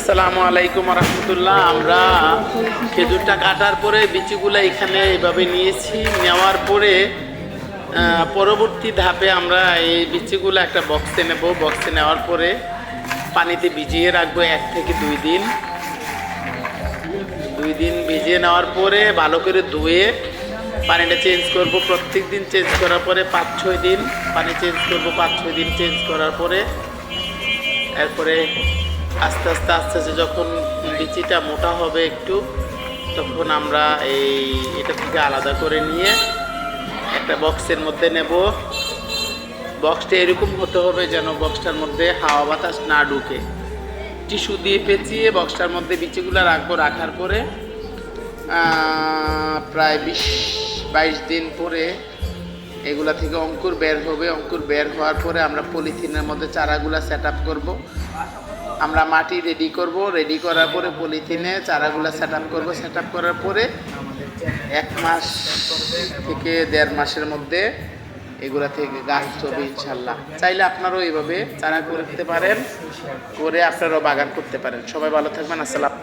আসসালামু আলাইকুম রহমতুল্লাহ। আমরা খেজুরটা কাটার পরে বিচিগুলো এখানে এইভাবে নিয়েছি। নেওয়ার পরে পরবর্তী ধাপে আমরা এই বিচিগুলো একটা বক্সে নেব। বক্সে নেওয়ার পরে পানিতে ভিজিয়ে রাখবো 1 থেকে 2 দিন। 2 দিন ভিজিয়ে নেওয়ার পরে ভালো করে ধুয়ে পানিটা চেঞ্জ করব। প্রত্যেক দিন চেঞ্জ করার পরে 5-6 দিন পানি চেঞ্জ করব। 5-6 দিন চেঞ্জ করার পরে এরপরে আস্তে আস্তে যখন বিচিটা মোটা হবে একটু, তখন আমরা এটা থেকে আলাদা করে নিয়ে একটা বক্সের মধ্যে নেব। বক্সটা এরকম হতে হবে যেন বক্সটার মধ্যে হাওয়া বাতাস না ঢুকে। টিস্যু দিয়ে পেঁচিয়ে বক্সটার মধ্যে বিচিগুলো রাখবো। রাখার পরে প্রায় 20-22 দিন পরে এগুলা থেকে অঙ্কুর বের হবে। অঙ্কুর বের হওয়ার পরে আমরা পলিথিনের মধ্যে চারাগুলা সেট আপ করবো। আমরা মাটি রেডি করব। রেডি করার পরে পলিথিনে চারাগুলা সেট আপ করবো। সেট আপ করার পরে 1 মাস থেকে 1.5 মাসের মধ্যে এগুলা থেকে গাছ হবে ইনশাল্লাহ। চাইলে আপনারাও এইভাবে চারা করতে পারেন, করে আপনারাও বাগান করতে পারেন। সবাই ভালো থাকবেন। আসসালাম।